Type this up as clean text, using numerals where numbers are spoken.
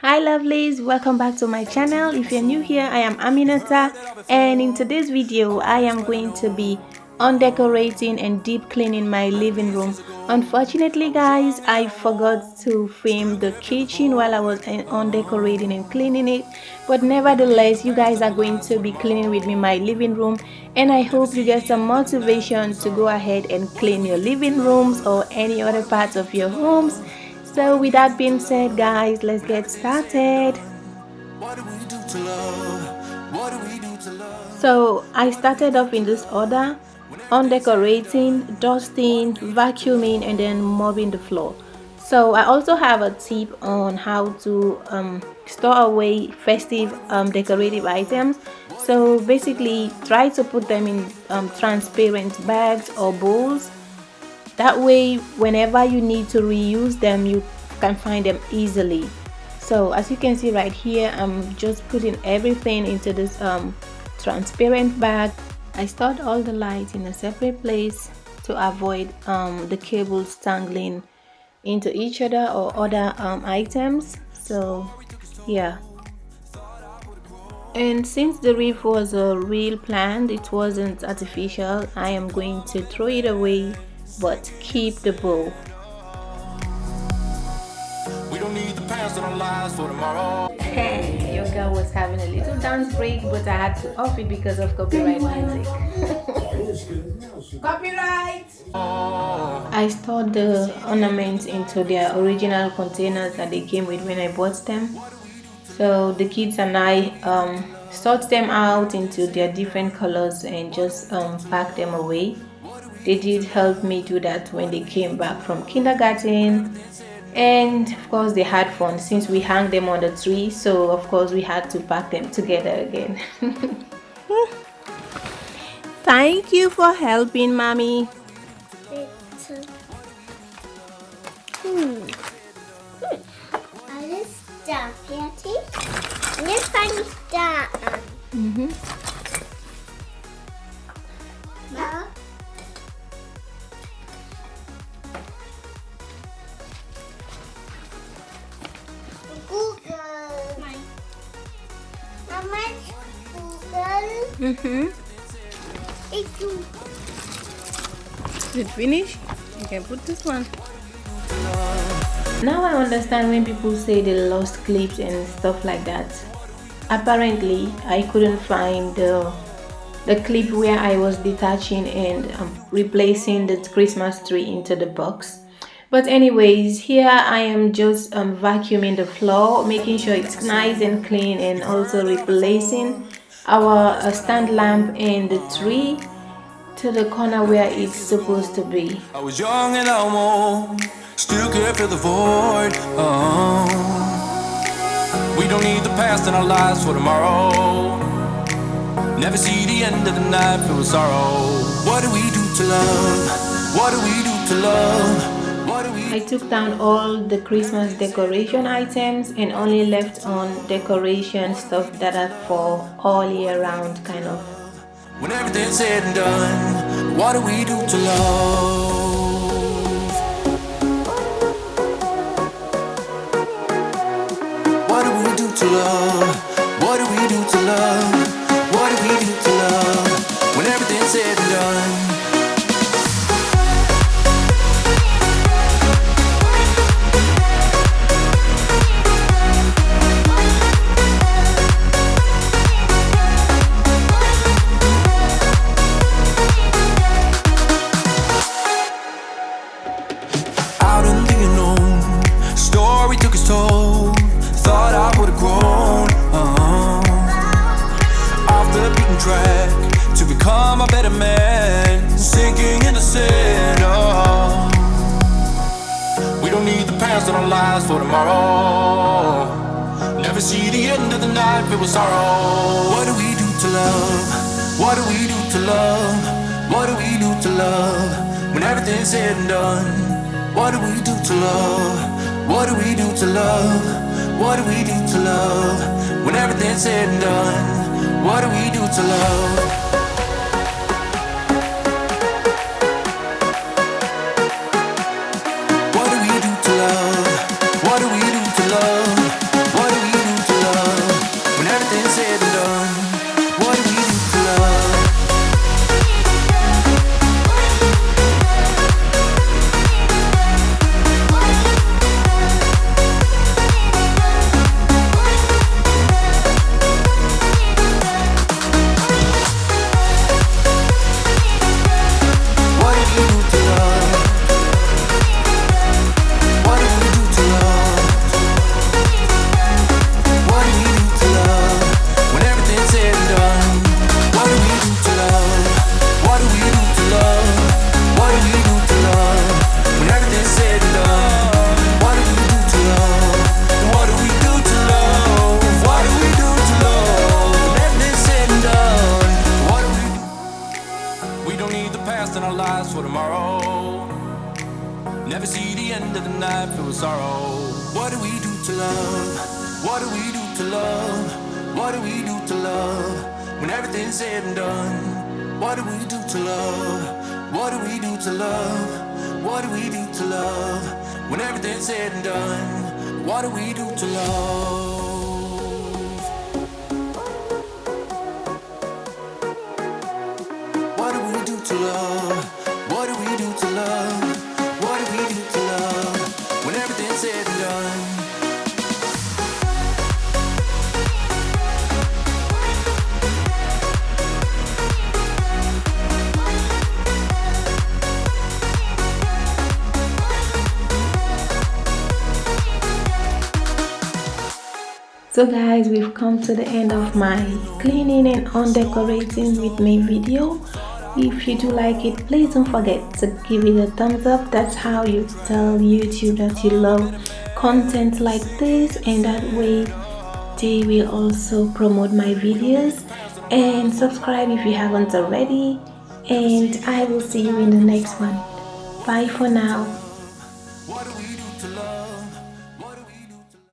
Hi lovelies, welcome back to my channel. If you're new here, I am Aminata, and in today's video I am going to be undecorating and deep cleaning my living room. Unfortunately guys, I forgot to film the kitchen while I was undecorating and cleaning it, but nevertheless you guys are going to be cleaning with me my living room, and I hope you get some motivation to go ahead and clean your living rooms or any other parts of your homes. So with that being said guys, let's get started. So I started off in this order: on decorating, dusting, vacuuming, and then mopping the floor. So I also have a tip on how to store away festive decorative items. So basically try to put them in transparent bags or bowls. That way whenever you need to reuse them, you can find them easily. So as you can see right here, I'm just putting everything into this transparent bag. I stored all the lights in a separate place to avoid the cables tangling into each other or other items. So yeah, and since the reef was a real plant, it wasn't artificial, I am going to throw it away but keep the bow. We don't need the past in our lives for tomorrow. Your girl was having a little dance break, but I had to off it because of copyright music. Copyright! I stored the ornaments into their original containers that they came with when I bought them. So the kids and I sort them out into their different colors and just pack them away. They did help me do that when they came back from kindergarten, and of course they had fun since we hung them on the tree, so of course we had to pack them together again. Thank you for helping, mommy. Alles da fertig. Und jetzt fange ich da an. Ja. Google. Nein. Mama, Google. Ich suche. Is it finished? You can put this one. Now I understand when people say they lost clips and stuff like that. Apparently I couldn't find the clip where I was detaching and replacing the Christmas tree into the box. But anyways, here I am just vacuuming the floor, making sure it's nice and clean, and also replacing our stand lamp and the tree to the corner where it's supposed to be. I was young and almost still cared for the void. We don't need the past in our lives for tomorrow. Never see the end of the night filled with sorrow. What do we do to love? What do we do to love? I took down all the Christmas decoration items and only left on decoration stuff that are for all year round kind of. When everything's said and done, what do we do to love? What do we do to love? What do we do to love? What do we do to love? When everything's said and done. To become a better man, sinking in the sand. Oh. We don't need the past in our lives for tomorrow. Never see the end of the night filled with sorrow. What do we do to love? What do we do to love? What do we do to love? When everything's said and done, what do we do to love? What do we do to love? What do we do to love? When everything's said and done, what do we do to love? What do we do to love? What do we do to love? What do night filled with sorrow. What do we do to love? What do we do to love? What do we do to love? When everything's said and done. What do we do to love? What do we do to love? What do we do to love? When everything's said and done. What do we do to love? What do we do to love? What do we do to love? What do we do to love? When everything's said and done. So guys, we've come to the end of my cleaning and undecorating with me video. If you do like it, please don't forget to give it a thumbs up. That's how you tell YouTube that you love content like this, and that way they will also promote my videos. And subscribe if you haven't already, and I will see you in the next one. Bye for now. What do we do to love?